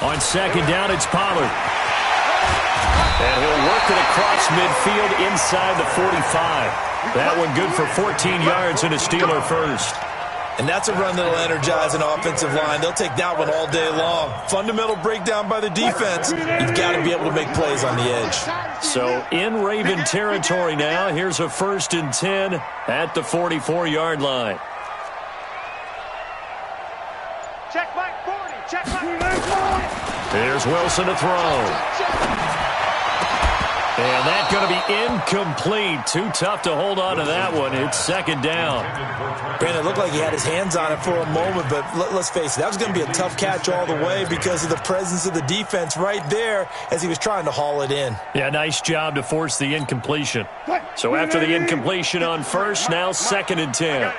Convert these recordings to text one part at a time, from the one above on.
On second down, it's Pollard. And he'll work it across midfield inside the 45. That one good for 14 yards and a Steeler first. And that's a run that'll energize an offensive line. They'll take that one all day long. Fundamental breakdown by the defense. You've got to be able to make plays on the edge. So in Raven territory now, here's a 1st and 10 at the 44-yard line. Check back 40. Check back 40. Here's Wilson to throw. And that's going to be incomplete. Too tough to hold on to that one. It's second down. Brandon, it looked like he had his hands on it for a moment, but let's face it, that was going to be a tough catch all the way because of the presence of the defense right there as he was trying to haul it in. Yeah, nice job to force the incompletion. So after the incompletion on first, now 2nd and 10. Kill. Hey,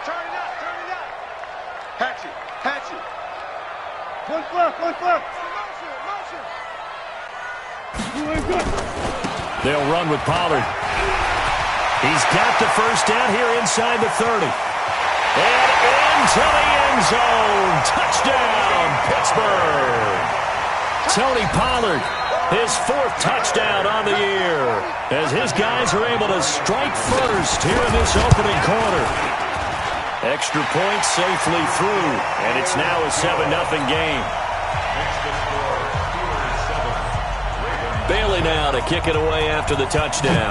turn it up. Hatch it. One flip. They'll run with Pollard. He's got the first down here inside the 30. And into the end zone. Touchdown, Pittsburgh. Tony Pollard, his 4th touchdown on the year, as his guys are able to strike first here in this opening quarter. Extra point safely through, and it's now a 7-0 game. Bailey now to kick it away after the touchdown.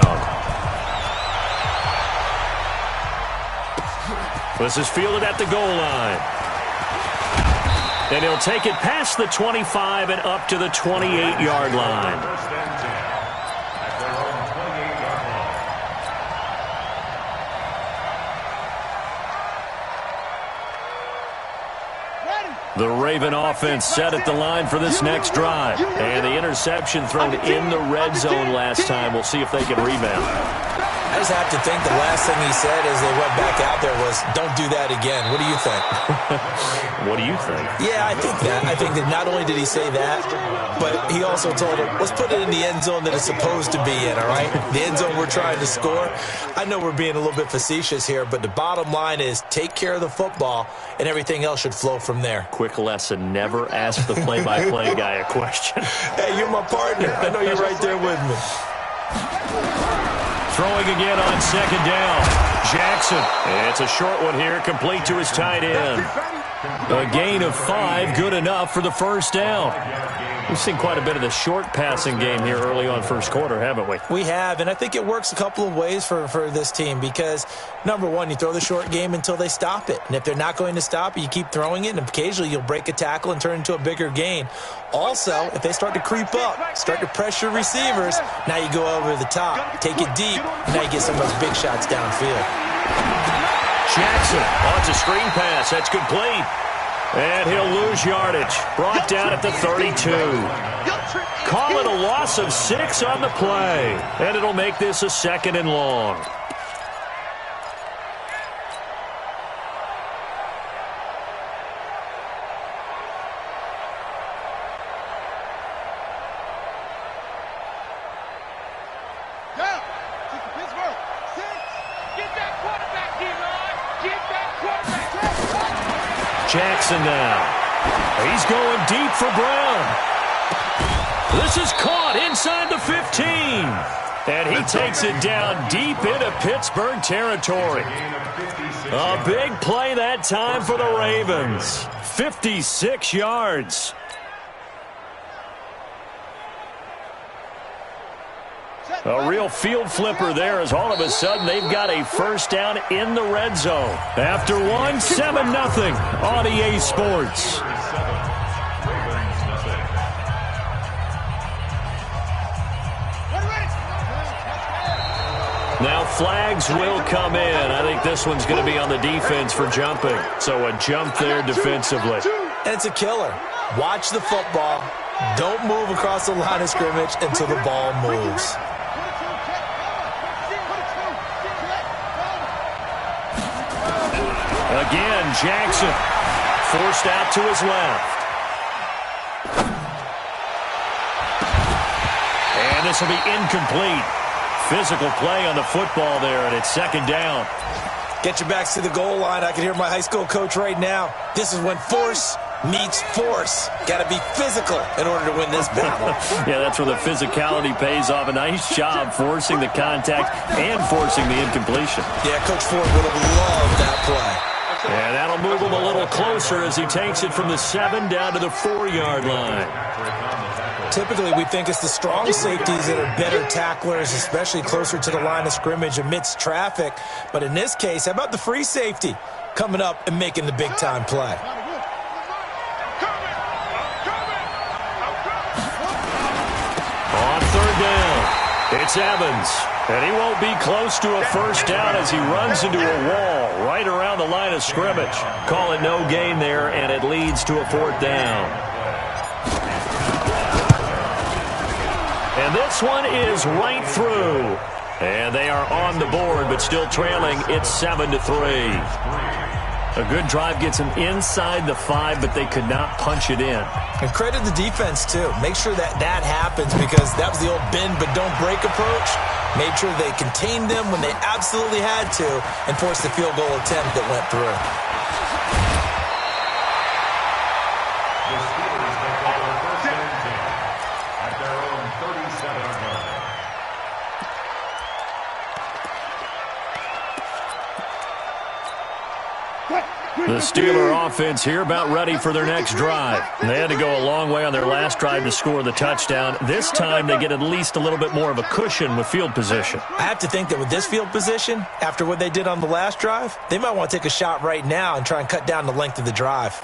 This is fielded at the goal line. And he'll take it past the 25 and up to the 28-yard line. The Raven offense set at the line for this next drive. And the interception thrown in the red zone last time. We'll see if they can rebound. I just have to think the last thing he said as they went back out there was, don't do that again. What do you think? What do you think? Yeah, I think that. I think that not only did he say that, but he also told him, let's put it in the end zone that it's supposed to be in, all right? The end zone we're trying to score. I know we're being a little bit facetious here, but the bottom line is take care of the football, and everything else should flow from there. Quick lesson, never ask the play-by-play guy a question. Hey, you're my partner. I know you're right there with me. Throwing again on second down. Jackson. It's a short one here, complete to his tight end. A gain of 5, good enough for the first down. We've seen quite a bit of the short passing game here early on first quarter, haven't we? We have, and I think it works a couple of ways for this team because, number one, you throw the short game until they stop it. And if they're not going to stop it, you keep throwing it, and occasionally you'll break a tackle and turn into a bigger gain. Also, if they start to creep up, start to pressure receivers, now you go over the top, take it deep, and now you get some of those big shots downfield. Jackson wants a screen pass. That's complete. And he'll lose yardage. Brought down at the 32. Call it a loss of 6 on the play. And it'll make this a 2nd and long. Jackson now. He's going deep for Brown. This is caught inside the 15. And he takes it down deep into Pittsburgh territory. A big play that time for the Ravens. 56 yards. A real field flipper there as all of a sudden they've got a first down in the red zone. After one, 7-0 on EA Sports. Now flags will come in. I think this one's going to be on the defense for jumping. So a jump there defensively. And it's a killer. Watch the football. Don't move across the line of scrimmage until the ball moves. Again, Jackson forced out to his left. And this will be incomplete. Physical play on the football there, and it's second down. Get your backs to the goal line. I can hear my high school coach right now. This is when force meets force. Got to be physical in order to win this battle. Yeah, that's where the physicality pays off. A nice job forcing the contact and forcing the incompletion. Yeah, Coach Ford would have loved that play. And that'll move him a little closer as he takes it from the 7 down to the 4-yard line. Typically, we think it's the strong safeties that are better tacklers, especially closer to the line of scrimmage amidst traffic. But in this case, how about the free safety coming up and making the big-time play? On 3rd down, it's Evans. And he won't be close to a first down as he runs into a wall right around the line of scrimmage. Call it no gain there, and it leads to a 4th down. And this one is right through. And they are on the board, but still trailing. It's 7-3. A good drive gets them inside the 5, but they could not punch it in. And credit the defense, too. Make sure that happens, because that was the old bend but don't break approach. Made sure they contained them when they absolutely had to and forced the field goal attempt that went through. The Steeler offense here about ready for their next drive. They had to go a long way on their last drive to score the touchdown. This time they get at least a little bit more of a cushion with field position. I have to think that with this field position, after what they did on the last drive, they might want to take a shot right now and try and cut down the length of the drive.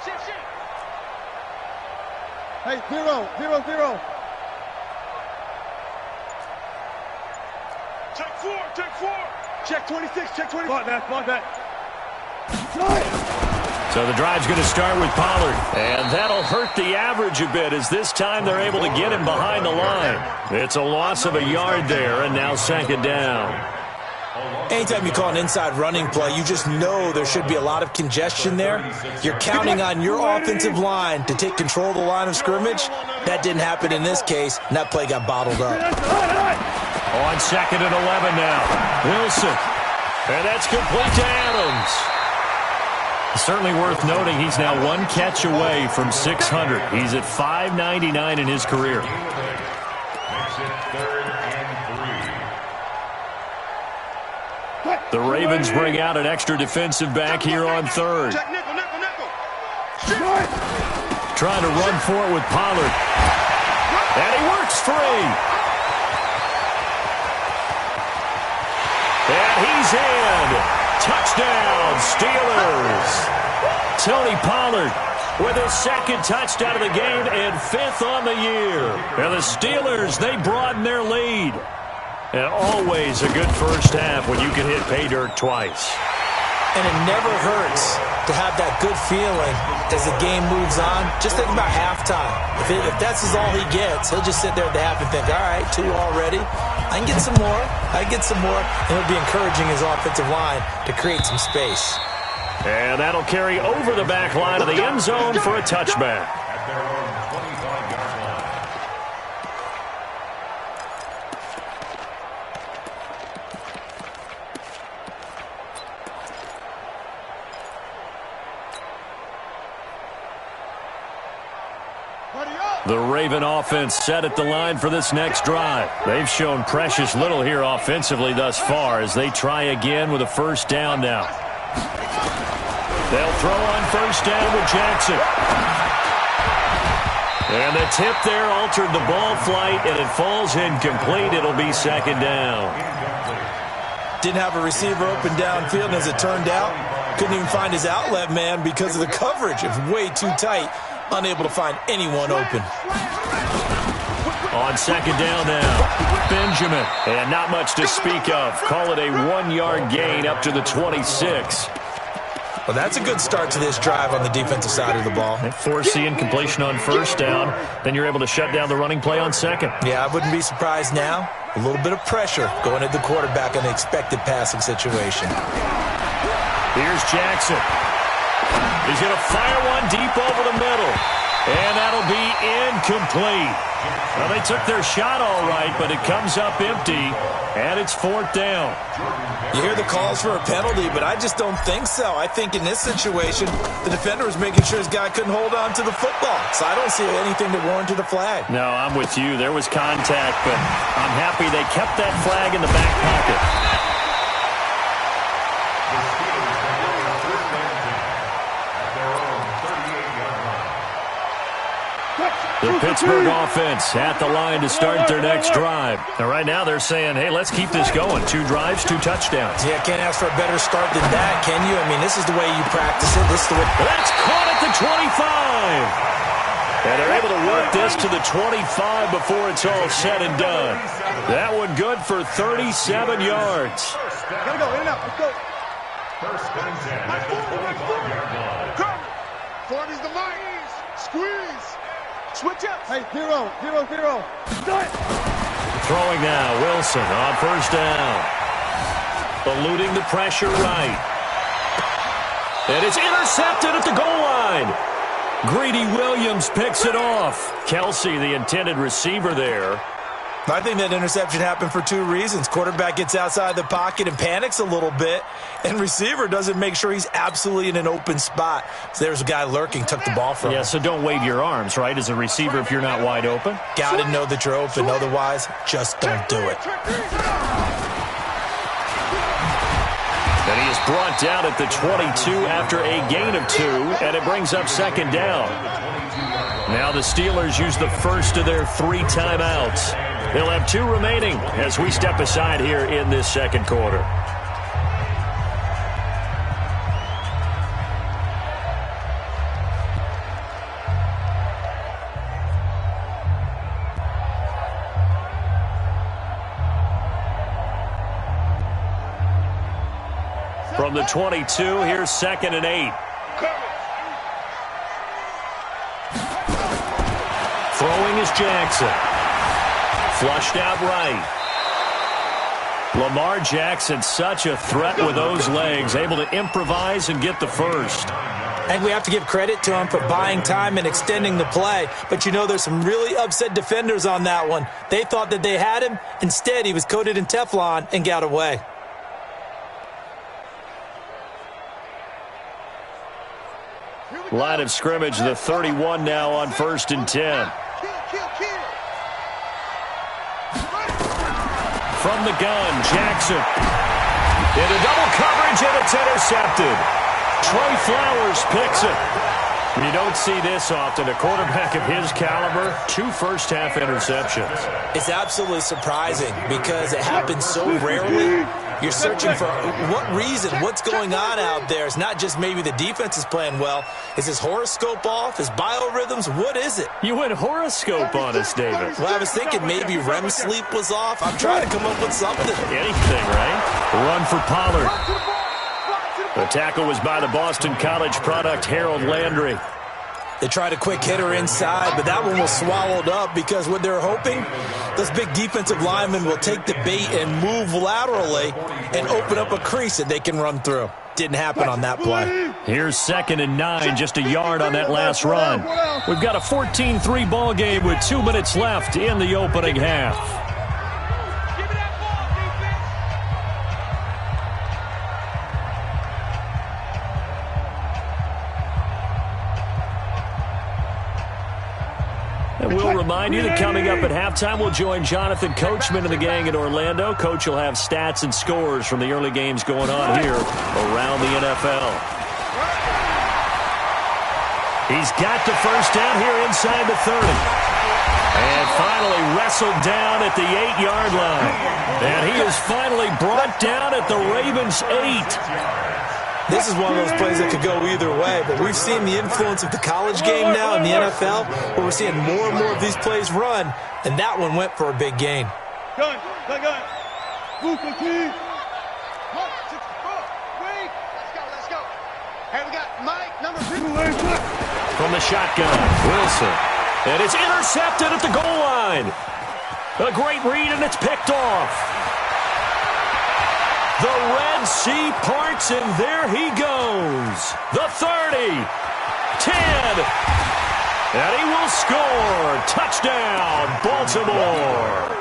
Hey, 0-0-0. Check 4. Check 26, check 26. Block that. So the drive's going to start with Pollard. And that'll hurt the average a bit as this time they're able to get him behind the line. It's a loss of a yard there, and now 2nd down. Anytime you call an inside running play, you just know there should be a lot of congestion there. You're counting on your offensive line to take control of the line of scrimmage. That didn't happen in this case, and that play got bottled up. On 2nd and 11 now. Wilson. And that's complete to Adams. Certainly worth noting he's now 1 catch away from 600. He's at 599 in his career. The Ravens bring out an extra defensive back here on 3rd. Trying to run for it with Pollard. And he works free. And he's in. Touchdown, Steelers. Tony Pollard with his 2nd touchdown of the game and 5th on the year. And the Steelers, they broaden their lead. And always a good first half when you can hit pay dirt twice. And it never hurts to have that good feeling as the game moves on. Just think about halftime. If that's all he gets, he'll just sit there at the half and think, all right, 2 already. I can get some more. And he'll be encouraging his offensive line to create some space. And that'll carry over the back line of the end zone for a touchback. The Raven offense set at the line for this next drive. They've shown precious little here offensively thus far as they try again with a first down now. They'll throw on first down with Jackson. And the tip there altered the ball flight, and it falls incomplete. It'll be 2nd down. Didn't have a receiver open downfield, and as it turned out, couldn't even find his outlet man because of the coverage. It was way too tight. Unable to find anyone open. On 2nd down now, Benjamin. And not much to speak of. Call it a 1-yard gain up to the 26. Well, that's a good start to this drive on the defensive side of the ball. They force the incompletion on first down. Then you're able to shut down the running play on 2nd. Yeah, I wouldn't be surprised now. A little bit of pressure going at the quarterback in an expected passing situation. Here's Jackson. He's going to fire one deep over the middle. And that'll be incomplete. Well, they took their shot all right, but it comes up empty, and it's 4th down. You hear the calls for a penalty, but I just don't think so. I think in this situation, the defender was making sure his guy couldn't hold on to the football. So I don't see anything to warrant a flag. No, I'm with you. There was contact, but I'm happy they kept that flag in the back pocket. The Pittsburgh offense at the line to start their next drive. And right now they're saying, hey, let's keep this going. 2 drives, 2 touchdowns. Yeah, can't ask for a better start than that, can you? I mean, this is the way you practice it. This is the way. That's caught at the 25. And they're able to work this to the 25 before it's all said and done. That one good for 37 yards. Gotta go, in and out, let's go. First and 10 at the 45-yard line. Come. 40's the mark. Squeeze. Switch up. Hey, hero. Throwing now, Wilson on first down. Eluding the pressure right. And it's intercepted at the goal line. Greedy Williams picks it off. Kelsey, the intended receiver there. I think that interception happened for 2 reasons. Quarterback gets outside the pocket and panics a little bit, and receiver doesn't make sure he's absolutely in an open spot. So there's a guy lurking, took the ball from him. Yeah, so don't wave your arms, right, as a receiver if you're not wide open. Got to know that you're open. Otherwise, just don't do it. And he is brought down at the 22 after a gain of 2, and it brings up 2nd down. Now the Steelers use the first of their 3 timeouts. They'll have 2 remaining as we step aside here in this second quarter. From the 22, here's 2nd and 8. Throwing is Jackson. Flushed out right. Lamar Jackson, such a threat with those legs, able to improvise and get the first. I think we have to give credit to him for buying time and extending the play. But, you know, there's some really upset defenders on that one. They thought that they had him. Instead, he was coated in Teflon and got away. Line of scrimmage, the 31 now on 1st and 10. From the gun, Jackson. Into double coverage, and it's intercepted. Trey Flowers picks it. You don't see this often. A quarterback of his caliber, 2 first-half interceptions. It's absolutely surprising because it happens so rarely. You're searching for what reason, what's going on out there. It's not just maybe the defense is playing well. Is his horoscope off? His biorhythms? What is it? You went horoscope on us, David. Well, I was thinking maybe REM sleep was off. I'm trying to come up with something. Anything, right? Run for Pollard. The tackle was by the Boston College product, Harold Landry. They tried a quick hitter inside, but that one was swallowed up because what they're hoping, those big defensive linemen will take the bait and move laterally and open up a crease that they can run through. Didn't happen on that play. Here's 2nd and 9, just a yard on that last run. We've got a 14-3 ball game with 2 minutes left in the opening half. And we'll remind you that coming up at halftime, we'll join Jonathan Coachman and the gang in Orlando. Coach will have stats and scores from the early games going on here around the NFL. He's got the first down here inside the 30. And finally wrestled down at the 8-yard line. And he is finally brought down at the Ravens' 8. This is one of those plays that could go either way, but we've seen the influence of the college game now in the NFL, where we're seeing more and more of these plays run, and that one went for a big gain. Gun. Move the team. Wait. Let's go. Hey, we got Mike, number 2. From the shotgun, Wilson. And it's intercepted at the goal line. A great read, and it's picked off. The Red Sea parts, and there he goes. The 30, 10, and he will score. Touchdown, Baltimore.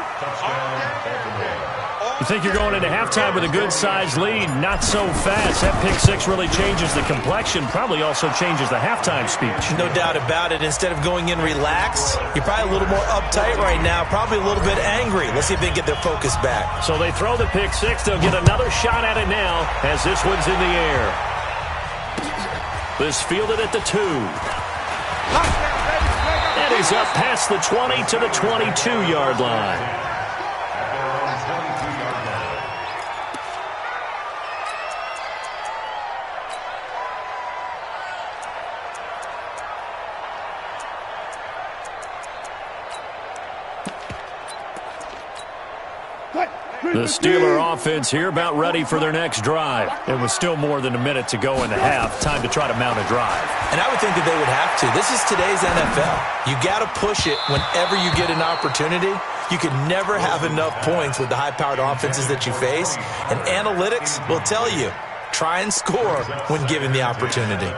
You think you're going into halftime with a good-sized lead? Not so fast. That pick six really changes the complexion, probably also changes the halftime speech. No doubt about it. Instead of going in relaxed, you're probably a little more uptight right now, probably a little bit angry. Let's see if they can get their focus back. So they throw the pick six. They'll get another shot at it now as this one's in the air. This fielded at the 2. And he's up past the 20 to the 22-yard line. The Steeler offense here about ready for their next drive. It was still more than a minute to go in the half. Time to try to mount a drive. And I would think that they would have to. This is today's NFL. You got to push it whenever you get an opportunity. You can never have enough points with the high-powered offenses that you face. And analytics will tell you, try and score when given the opportunity.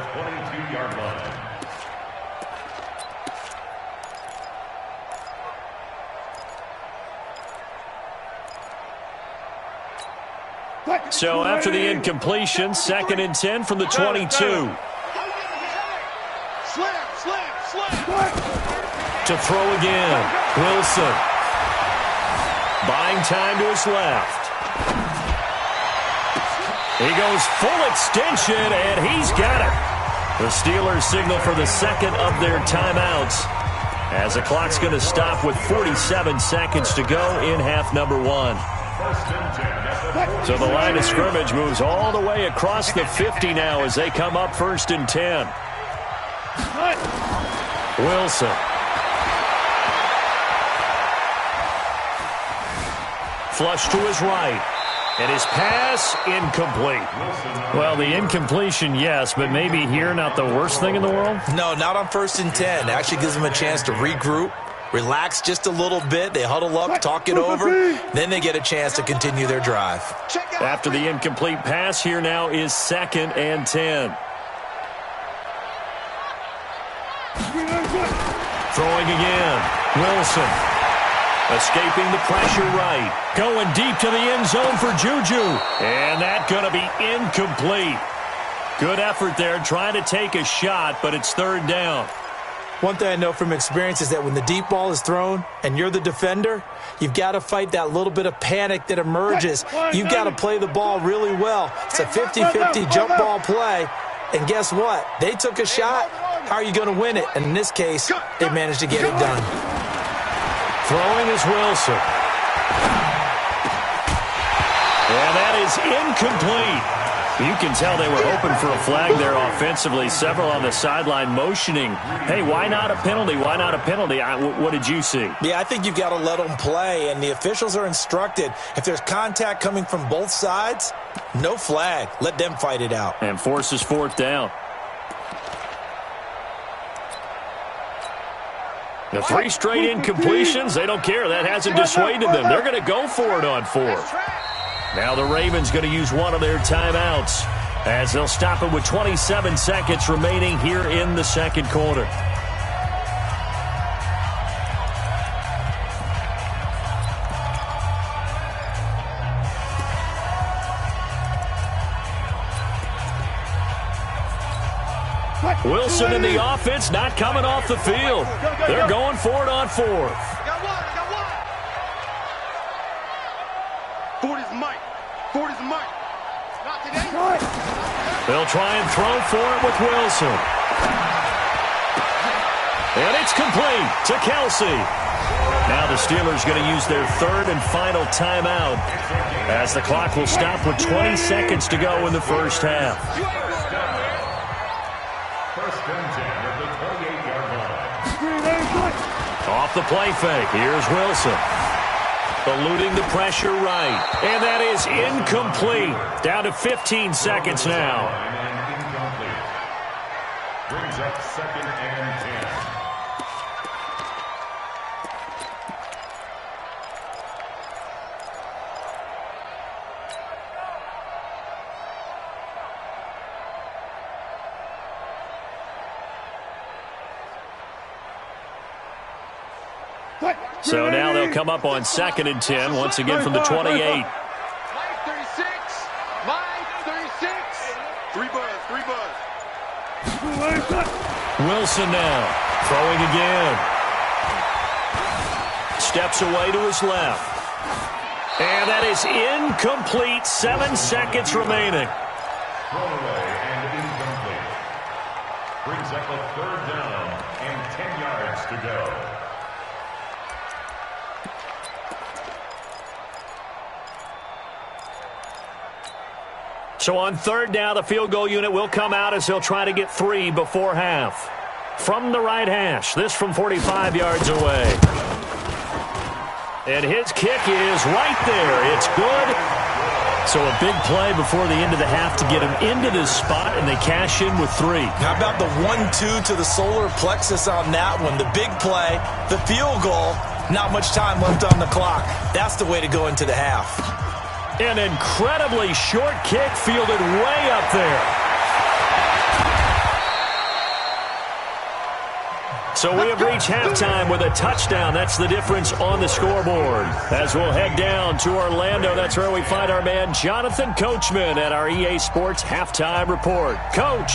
So after the incompletion, 2nd and 10 from the 22. Slam. To throw again, Wilson. Buying time to his left. He goes full extension, and he's got it. The Steelers signal for the second of their timeouts as the clock's going to stop with 47 seconds to go in half number 1. So the line of scrimmage moves all the way across the 50 now as they come up 1st and 10. Wilson. Flush to his right. And his pass incomplete. Well, the incompletion, yes, but maybe here not the worst thing in the world? No, not on 1st and 10. It actually gives them a chance to regroup, relax just a little bit. They huddle up, talk it over. Then they get a chance to continue their drive. After the incomplete pass, here now is 2nd and 10. Throwing again. Wilson. Escaping the pressure right. Going deep to the end zone for Juju. And that's going to be incomplete. Good effort there trying to take a shot, but it's 3rd down. One thing I know from experience is that when the deep ball is thrown and you're the defender, you've got to fight that little bit of panic that emerges. You've got to play the ball really well. It's a 50-50 jump ball play. And guess what? They took a shot. How are you going to win it? And in this case, they managed to get it done. Throwing is Wilson. And that is incomplete. You can tell they were hoping for a flag there offensively. Several on the sideline motioning, hey, why not a penalty? Why not a penalty? What did you see? Yeah, I think you've got to let them play, and the officials are instructed. If there's contact coming from both sides, no flag. Let them fight it out. And forces 4th down. The 3 straight incompletions, they don't care. That hasn't dissuaded them. They're going to go for it on 4th. Now the Ravens going to use one of their timeouts as they'll stop it with 27 seconds remaining here in the 2nd quarter. Wilson in the offense not coming off the field. They're going for it on 4th. They'll try and throw for it with Wilson. And it's complete to Kelsey. Now the Steelers going to use their 3rd and final timeout as the clock will stop with 20 seconds to go in the 1st half. 1st and 10 at the 28-yard line. Off the play fake. Here's Wilson. Eluding the pressure right. And that is incomplete. Down to 15 seconds now. Incomplete. Brings up 2nd and 10. So now they'll come up on 2nd and 10, once again from the 28. Line 36. 3 buzz. Wilson now, throwing again. Steps away to his left. And that is incomplete. 7 seconds remaining. Throwaway and incomplete. Brings up a 3rd down and 10 yards to go. So on 3rd down, the field goal unit will come out as they'll try to get 3 before half. From the right hash, this from 45 yards away. And his kick is right there. It's good. So a big play before the end of the half to get him into this spot, and they cash in with 3. How about the 1-2 to the solar plexus on that one? The big play, the field goal, not much time left on the clock. That's the way to go into the half. An incredibly short kick fielded way up there. So we have reached halftime with a touchdown. That's the difference on the scoreboard. As we'll head down to Orlando, that's where we find our man Jonathan Coachman at our EA Sports Halftime Report. Coach.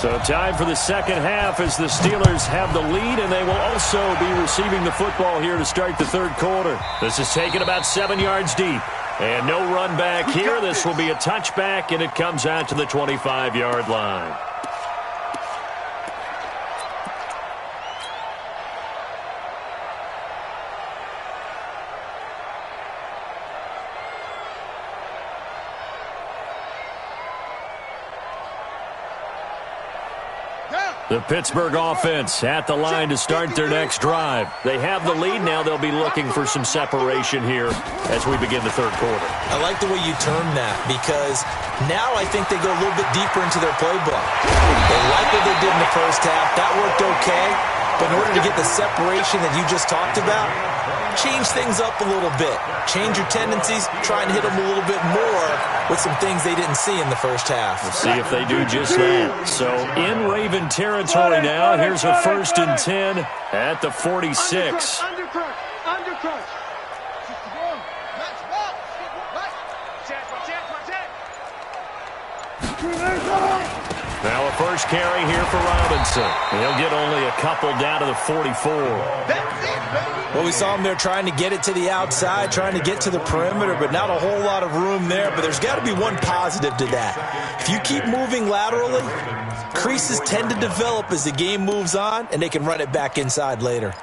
So time for the second half as the Steelers have the lead, and they will also be receiving the football here to start the 3rd quarter. This is taken about 7 yards deep. And no run back here. This will be a touchback, and it comes out to the 25-yard line. The Pittsburgh offense at the line to start their next drive. They have the lead now. They'll be looking for some separation here as we begin the 3rd quarter. I like the way you term that because now I think they go a little bit deeper into their playbook. They like what they did in the first half. That worked okay. But in order to get the separation that you just talked about, change things up a little bit. Change your tendencies, try and hit them a little bit more with some things they didn't see in the first half. We'll see if they do just that. So in Raven territory now, here's a 1st and 10 at the 46. Undercrush. Now a first carry here for Robinson. He'll get only a couple down to the 44. Well, we saw him there trying to get it to the outside, trying to get to the perimeter, but not a whole lot of room there. But there's got to be one positive to that. If you keep moving laterally, creases tend to develop as the game moves on, and they can run it back inside later.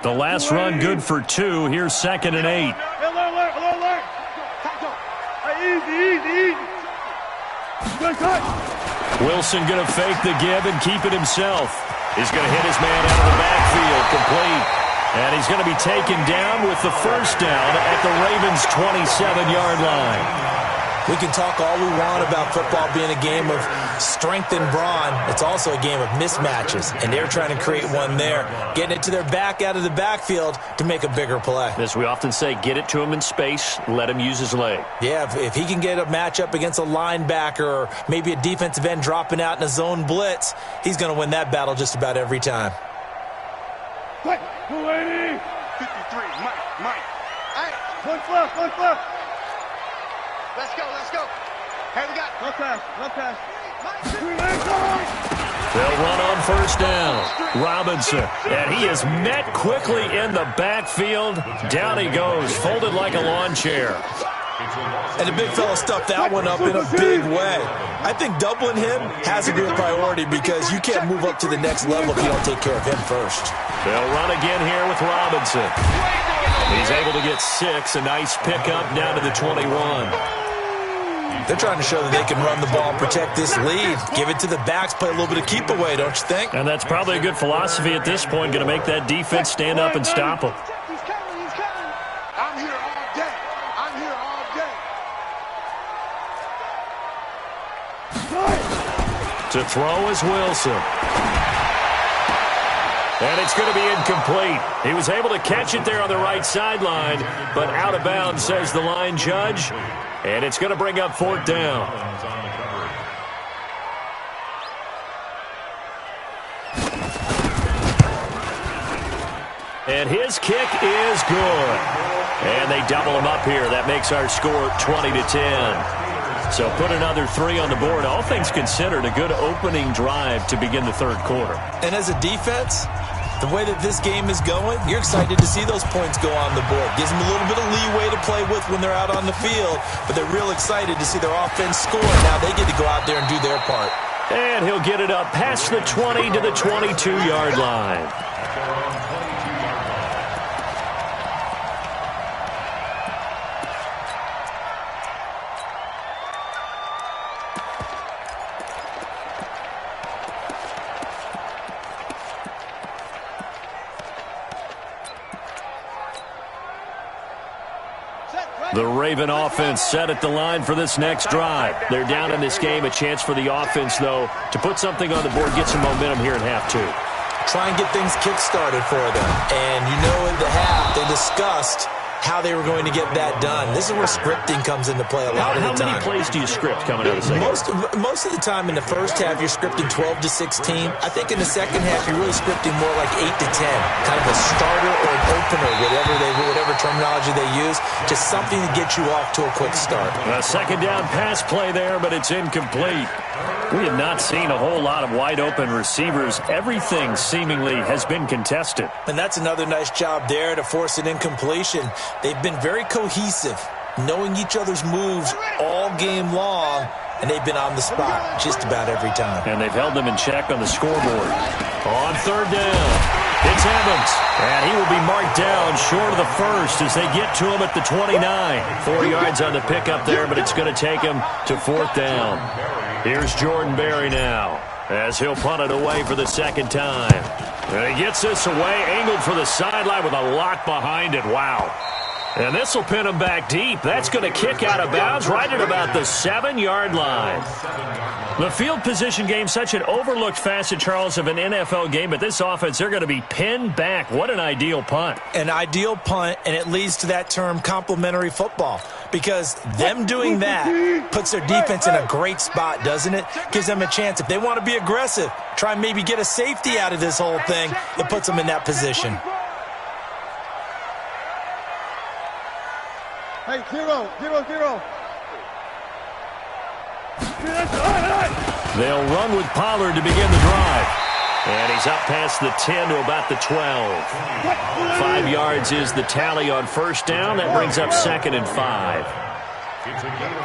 The last run good for 2. Here's 2nd and 8. Alert. Easy. Wilson going to fake the give and keep it himself. He's going to hit his man out of the backfield, complete. And he's going to be taken down with the 1st down at the Ravens' 27-yard line. We can talk all we want about football being a game of strength and brawn. It's also a game of mismatches, and they're trying to create one there, getting it to their back out of the backfield to make a bigger play. As we often say, get it to him in space, let him use his leg. Yeah, if he can get a matchup against a linebacker or maybe a defensive end dropping out in a zone blitz, he's going to win that battle just about every time. 53, Mike. Hey, one left. Let's go. Hey, we got no pass. They'll run on 1st down. Robinson, and he is met quickly in the backfield. Down he goes, folded like a lawn chair. And the big fella stuffed that one up in a big way. I think doubling him has to be a priority because you can't move up to the next level if you don't take care of him first. They'll run again here with Robinson. He's able to get 6. A nice pickup down to the 21. They're trying to show that they can run the ball and protect this lead. Give it to the backs, play a little bit of keep away, don't you think? And that's probably a good philosophy at this point, going to make that defense stand up and stop him. He's coming. I'm here all day. To throw is Wilson. And it's going to be incomplete. He was able to catch it there on the right sideline, but out of bounds, says the line judge. And it's going to bring up 4th down. And his kick is good. And they double him up here. That makes our score 20-10. So put another 3 on the board. All things considered, a good opening drive to begin the third quarter. And as a defense, the way that this game is going, you're excited to see those points go on the board. Gives them a little bit of leeway to play with when they're out on the field, but they're real excited to see their offense score. Now they get to go out there and do their part. And he'll get it up past the 20 to the 22-yard line. The Raven offense set at the line for this next drive. They're down in this game. A chance for the offense, though, to put something on the board, get some momentum here in half 2. Try and get things kick-started for them. And you know in the half, they discussed how they were going to get that done. This is where scripting comes into play a lot of the time. How many plays do you script coming out of the second? Most of the time in the first half, you're scripting 12 to 16. I think in the second half, you're really scripting more like 8 to 10. Kind of a starter or an opener, whatever terminology they use. Just something to get you off to a quick start. A second down pass play there, but it's incomplete. We have not seen a whole lot of wide-open receivers. Everything seemingly has been contested. And that's another nice job there to force an incompletion. They've been very cohesive, knowing each other's moves all game long, and they've been on the spot just about every time. And they've held them in check on the scoreboard. On third down, it's Evans, and he will be marked down short of the first as they get to him at the 29. 4 yards on the pickup there, but it's going to take him to fourth down. Here's Jordan Berry now as he'll punt it away for the second time. And he gets this away, angled for the sideline with a lock behind it. Wow. And this will pin him back deep. That's going to kick out of bounds right at about the 7-yard line. The field position game, such an overlooked facet, Charles, of an NFL game. But this offense, they're going to be pinned back. What an ideal punt. An ideal punt, and it leads to that term complementary football. Because them doing that puts their defense in a great spot, doesn't it? Gives them a chance. If they want to be aggressive, try and maybe get a safety out of this whole thing, it puts them in that position. Hey, 0, 0, 0. They'll run with Pollard to begin the drive. And he's up past the 10 to about the 12. 5 yards is the tally on first down. That brings up 2nd and 5. It's a gain of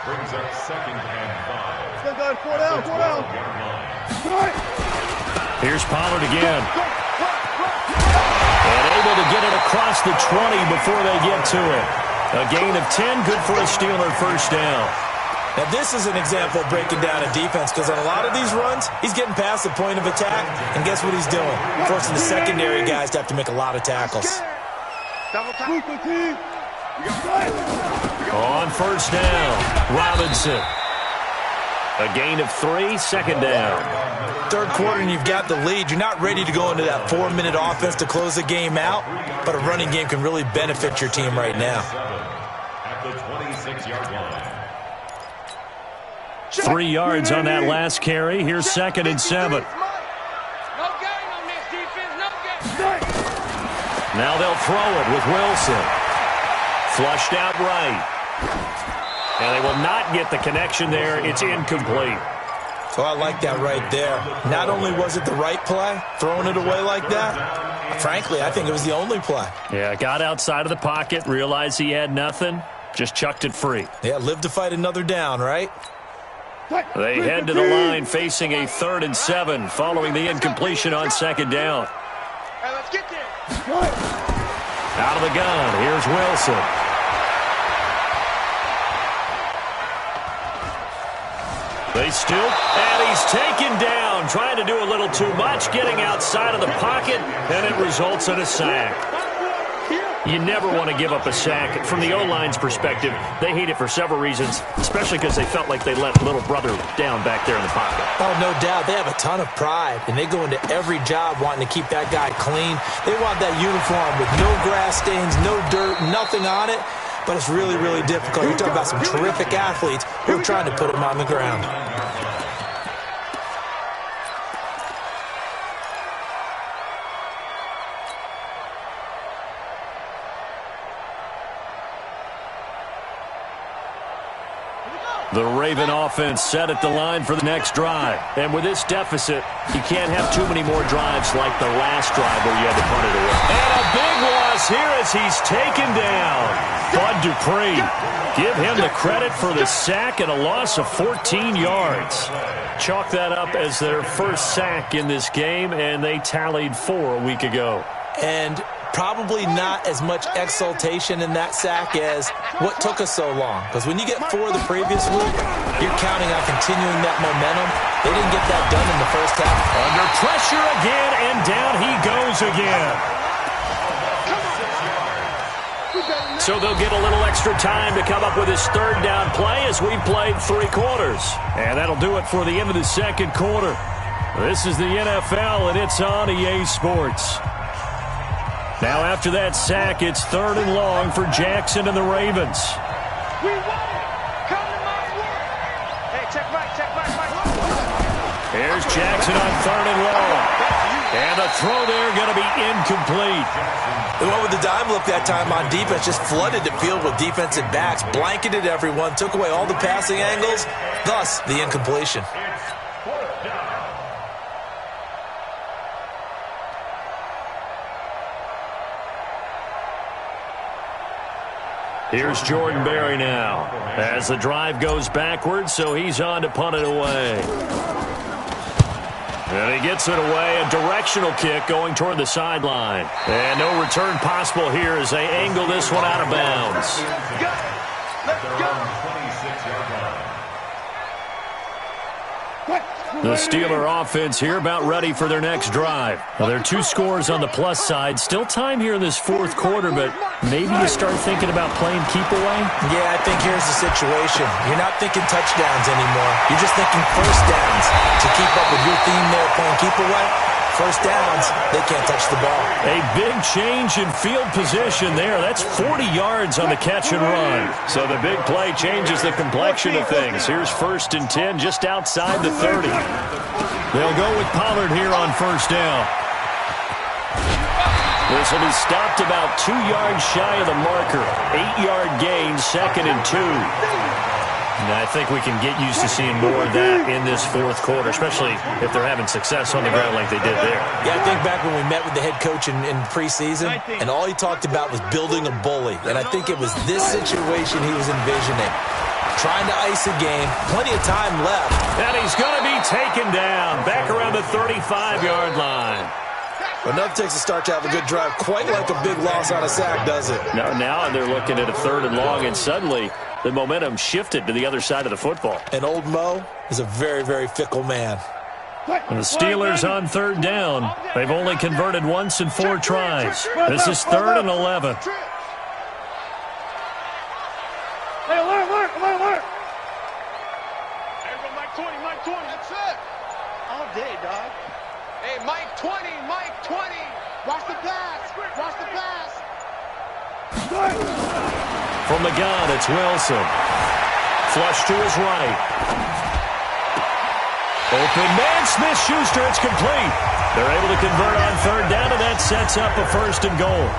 5. Brings up 2nd and 5. Still going 4 down, 4 down. Here's Pollard again. And able to get it across the 20 before they get to it. A gain of 10, good for a Steeler first down. Now, this is an example of breaking down a defense because on a lot of these runs, he's getting past the point of attack, and guess what he's doing? Forcing the secondary guys to have to make a lot of tackles. On first down, Robinson. A gain of 3, 2nd down. Third quarter and you've got the lead. You're not ready to go into that 4-minute offense to close the game out, but a running game can really benefit your team right now. At the 26-yard line. 3 yards on that last carry. Here's 2nd and 7. No gain on this defense. No gain. Now they'll throw it with Wilson. Flushed out right. And they will not get the connection there. It's incomplete. So I like that right there. Not only was it the right play, throwing it away like that, frankly, I think it was the only play. Yeah, got outside of the pocket, realized he had nothing, just chucked it free. Yeah, live to fight another down, right? They head to the line facing a 3rd and 7 following the incompletion on 2nd down. Hey, let's get there. Out of the gun, here's Wilson. They still, and he's taken down, trying to do a little too much, getting outside of the pocket, and it results in a sack. You never want to give up a sack. From the O-line's perspective, they hate it for several reasons, especially because they felt like they let little brother down back there in the pocket. Oh, no doubt. They have a ton of pride, and they go into every job wanting to keep that guy clean. They want that uniform with no grass stains, no dirt, nothing on it. But it's really, really difficult. You're talking about some terrific athletes who are trying to put him on the ground. The Raven offense set at the line for the next drive. And with this deficit, you can't have too many more drives like the last drive where you had to punt it away. And a big loss here as he's taken down. Bud Dupree, give him the credit for the sack and a loss of 14 yards. Chalk that up as their first sack in this game, and they tallied 4 a week ago. And probably not as much exultation in that sack as what took us so long. Because when you get 4 the previous week, you're counting on continuing that momentum. They didn't get that done in the first half. Under pressure again, and down he goes again. So they'll get a little extra time to come up with his third down play as we've played 3 quarters. And that'll do it for the end of the second quarter. This is the NFL, and it's on EA Sports. Now after that sack, it's 3rd and long for Jackson and the Ravens. We won it. Come to my work. Hey, check right. Here's Jackson on 3rd and long. And the throw there going to be incomplete. They went with the dime look that time on defense, just flooded the field with defensive backs, blanketed everyone, took away all the passing angles, thus the incompletion. Here's Jordan Berry now as the drive goes backwards, so he's on to punt it away. And he gets it away, a directional kick going toward the sideline. And no return possible here as they angle this one out of bounds. Let's go. The Steeler offense here about ready for their next drive. Now, there are 2 scores on the plus side. Still time here in this 4th quarter, but maybe you start thinking about playing keep away? Yeah, I think here's the situation. You're not thinking touchdowns anymore. You're just thinking first downs. To keep up with your theme there, playing keep away, first downs, they can't touch the ball. A big change in field position there. That's 40 yards on the catch and run. So the big play changes the complexion of things. Here's 1st and 10 just outside the 30. They'll go with Pollard here on 1st down. This will be stopped about 2 yards shy of the marker. 8-yard gain, 2nd and 2. And I think we can get used to seeing more of that in this 4th quarter, especially if they're having success on the ground like they did there. Yeah, I think back when we met with the head coach in preseason, and all he talked about was building a bully. And I think it was this situation he was envisioning. Trying to ice a game, plenty of time left. And he's going to be taken down back around the 35-yard line. Enough takes a start to have a good drive, quite like a big loss on a sack, does it? Now they're looking at a 3rd and long, and suddenly the momentum shifted to the other side of the football. And old Mo is a very, very fickle man. And the Steelers on 3rd down. They've only converted once in 4 tries. This is 3rd and 11. Hey, alert. Everybody, Mike 20. That's it. All day, dog. Hey, Mike 20. Watch the pass. From the gun, it's Wilson. Flush to his right. Open man, Smith-Schuster, it's complete. They're able to convert on 3rd down, and that sets up a 1st and goal.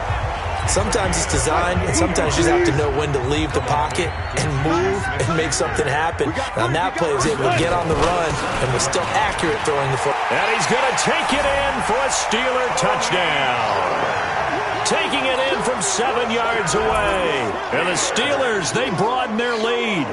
Sometimes it's designed, and sometimes you just have to know when to leave the pocket and move and make something happen. And on that play, he was able to get on the run and was still accurate throwing the football. And he's going to take it in for a Steeler touchdown. Taking it in from 7 yards away. And the Steelers, they broaden their lead.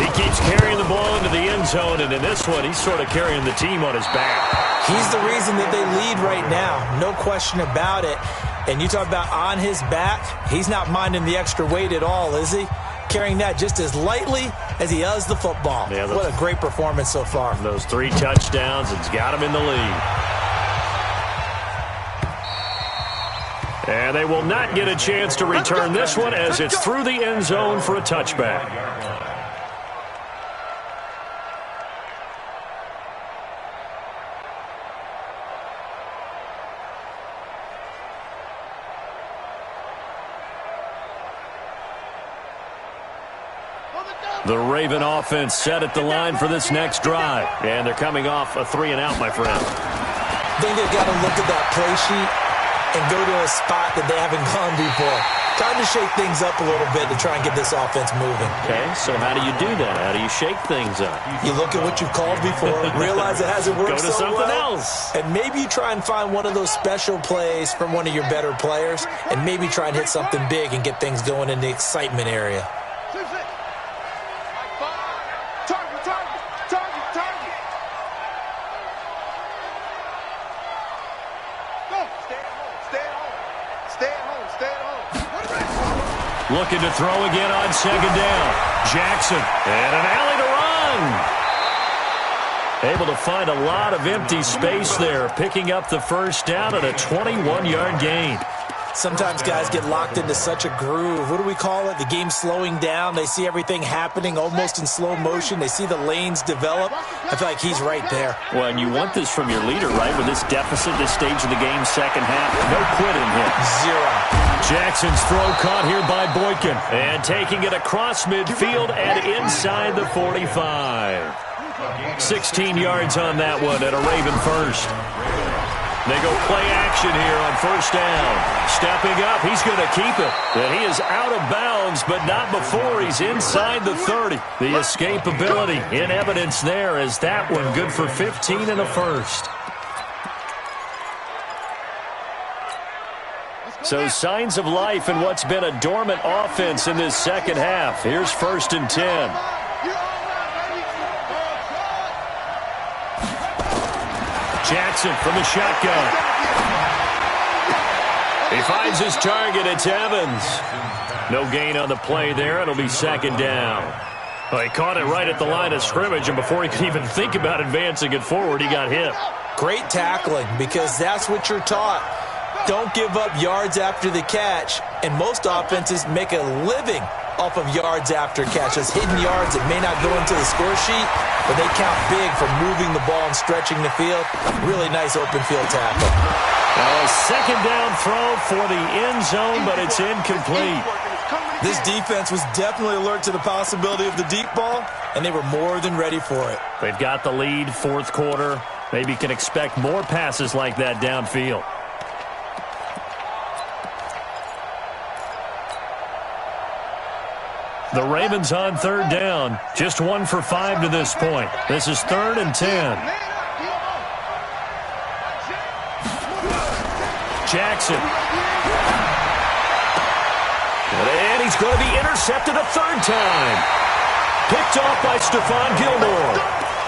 He keeps carrying the ball into the end zone, and in this one, he's sort of carrying the team on his back. He's the reason that they lead right now, no question about it. And you talk about on his back, he's not minding the extra weight at all, is he? Carrying that just as lightly as he does the football. Yeah, what a great performance so far. Those 3 touchdowns, it's got him in the lead. And they will not get a chance to return this one as it's through the end zone for a touchback. The Raven offense set at the line for this next drive. And they're coming off a 3-and-out, my friend. I think they've got to look at that play sheet and go to a spot that they haven't gone before. Time to shake things up a little bit to try and get this offense moving. Okay, so how do you do that? How do you shake things up? You look at what you've called before, realize it hasn't worked Go to so something well, else. and maybe you try and find one of those special plays from one of your better players, and maybe try and hit something big and get things going in the excitement area. Looking to throw again on second down. Jackson, and an alley to run. Able to find a lot of empty space there, picking up the first down at a 21-yard gain. Sometimes guys get locked into such a groove. What do we call it? The game's slowing down. They see everything happening almost in slow motion. They see the lanes develop. I feel like he's right there. Well, and you want this from your leader, right? With this deficit, this stage of the game, second half, no quitting here. Zero. Jackson's throw caught here by Boykin. And taking it across midfield and inside the 45. 16 yards on that one at a Raven first. They go play action here on first down. Stepping up, he's going to keep it. And he is out of bounds, but not before he's inside the 30. The escapability in evidence there as that one good for 15 and a first. So signs of life in what's been a dormant offense in this second half. Here's 1st and 10. Jackson from the shotgun. He finds his target. It's Evans. No gain on the play there. It'll be second down. Well, he caught it right at the line of scrimmage, and before he could even think about advancing it forward, he got hit. Great tackling, because that's what you're taught. Don't give up yards after the catch, and most offenses make a living off of yards after catch. Those hidden yards that may not go into the score sheet, but they count big for moving the ball and stretching the field. Really nice open field tackle. Well, a second down throw for the end zone, but it's incomplete. This defense was definitely alert to the possibility of the deep ball, and they were more than ready for it. They've got the lead, fourth quarter. Maybe can expect more passes like that downfield. The Ravens on third down. Just 1 for 5 to this point. This is 3rd and 10. Jackson. And he's going to be intercepted a third time. Picked off by Stephon Gilmore.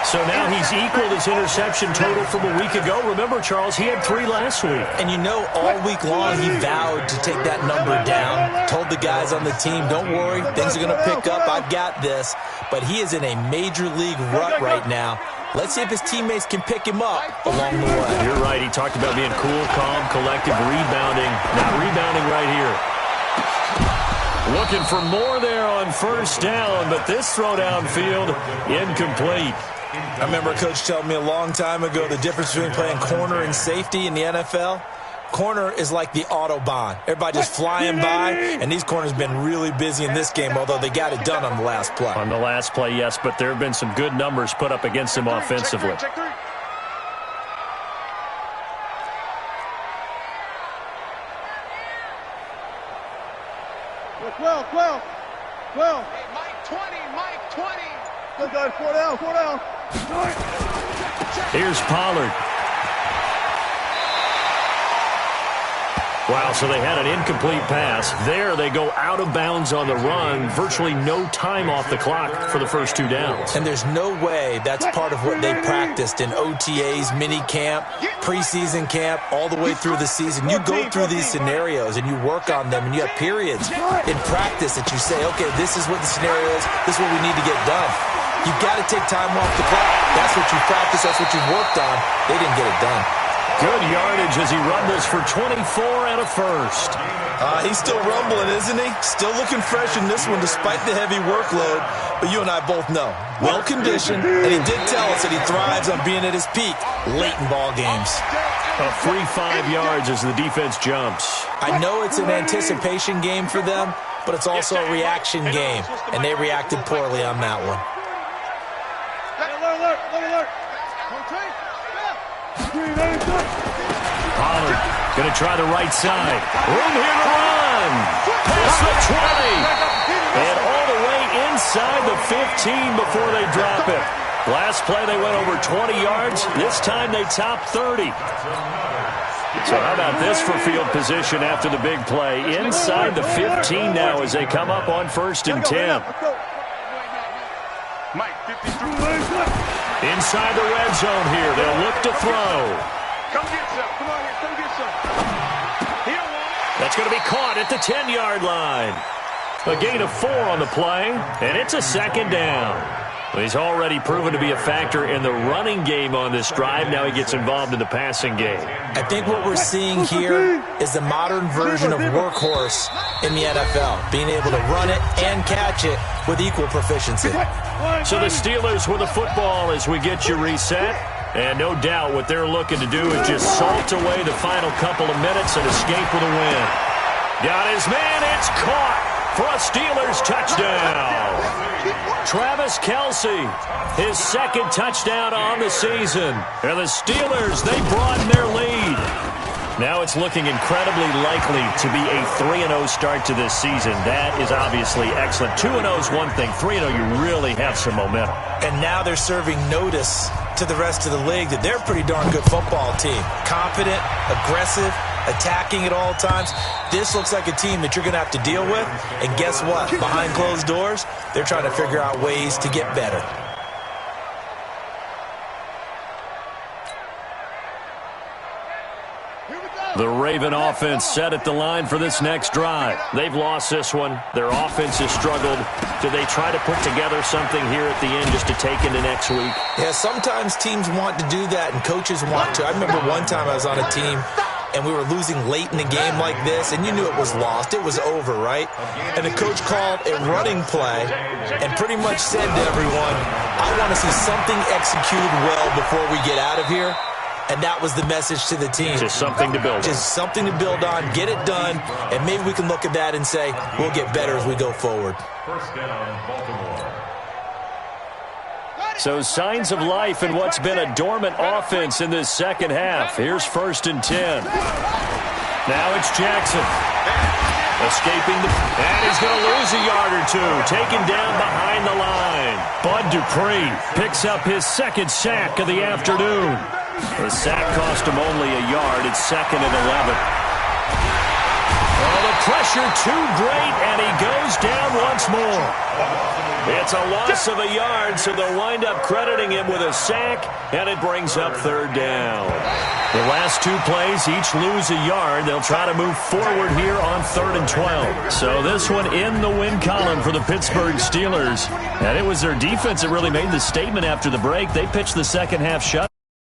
So now he's equaled his interception total from a week ago. Remember, Charles, he had 3 last week. And you know, all week long he vowed to take that number down. Told the guys on the team, don't worry, things are going to pick up. I've got this. But he is in a major league rut right now. Let's see if his teammates can pick him up along the way. You're right. He talked about being cool, calm, collective, rebounding. Not rebounding right here. Looking for more there on first down, but this throw downfield, incomplete. I remember a coach telling me a long time ago the difference between playing corner and safety in the NFL. Corner is like the Autobahn. Everybody just flying by, and these corners have been really busy in this game, although they got it done on the last play. On the last play, yes, but there have been some good numbers put up against him offensively. Check 3. Well, 12. Hey, Mike 20, Mike 20. Good guys, 4 down, 4 down. Here's Pollard. Wow, so they had an incomplete pass. There they go out of bounds on the run. Virtually no time off the clock for the first 2 downs. And there's no way that's part of what they practiced in OTAs, mini camp, preseason camp, all the way through the season. You go through these scenarios and you work on them, and you have periods in practice that you say, okay, this is what the scenario is. This is what we need to get done. You've got to take time off the clock. That's what you practice. That's what you worked on. They didn't get it done. Good yardage as he rumbles for 24 and a first. He's still rumbling, isn't he? Still looking fresh in this one despite the heavy workload. But you and I both know, well-conditioned, and he did tell us that he thrives on being at his peak late in ball games. A free 5 yards as the defense jumps. I know it's an anticipation game for them, but it's also a reaction game, and they reacted poorly on that one. Alert. Pollard going to try the right side. Room here to run. past the 20, and all the way inside the 15 before they drop it. Last play, they went over 20 yards. This time, they topped 30. So how about this for field position after the big play? Inside the 15 now as they come up on 1st and 10. Inside the red zone here. They'll look to throw. Come get some. Come on here. Come get some. That's going to be caught at the 10-yard line. A gain of 4 on the play, and it's a 2nd down. Well, he's already proven to be a factor in the running game on this drive. Now he gets involved in the passing game. I think what we're seeing here is the modern version of workhorse in the NFL, being able to run it and catch it with equal proficiency. So the Steelers with the football as we get you reset. And no doubt what they're looking to do is just salt away the final couple of minutes and escape with a win. Got his man, it's caught for a Steelers touchdown. Travis Kelce, his 2nd touchdown on the season. And the Steelers, they broaden their lead. Now it's looking incredibly likely to be a 3-0 start to this season. That is obviously excellent. 2-0 is one thing. 3-0, you really have some momentum. And now they're serving notice to the rest of the league that they're a pretty darn good football team. Confident, aggressive, attacking at all times. This looks like a team that you're going to have to deal with. And guess what? Behind closed doors, they're trying to figure out ways to get better. The Raven offense set at the line for this next drive. They've lost this one. Their offense has struggled. Do they try to put together something here at the end just to take into next week? Yeah, sometimes teams want to do that and coaches want to. I remember one time I was on a team and we were losing late in a game like this, and you knew it was lost. It was over, right? And the coach called a running play and pretty much said to everyone, I want to see something executed well before we get out of here. And that was the message to the team. Just something to build on. Just something to build on, get it done, and maybe we can look at that and say, we'll get better as we go forward. 1st down, Baltimore. So signs of life in what's been a dormant offense in this second half. Here's 1st and 10. Now it's Jackson. Escaping and he's going to lose a yard or two. Taken down behind the line. Bud Dupree picks up his 2nd sack of the afternoon. The sack cost him only a yard. It's 2nd and 11. Oh, the pressure too great, and he goes down once more. It's a loss of a yard, so they'll wind up crediting him with a sack, and it brings up 3rd down. The last 2 plays each lose a yard. They'll try to move forward here on 3rd and 12. So this one in the win column for the Pittsburgh Steelers. And it was their defense that really made the statement after the break. They pitched the second half shut.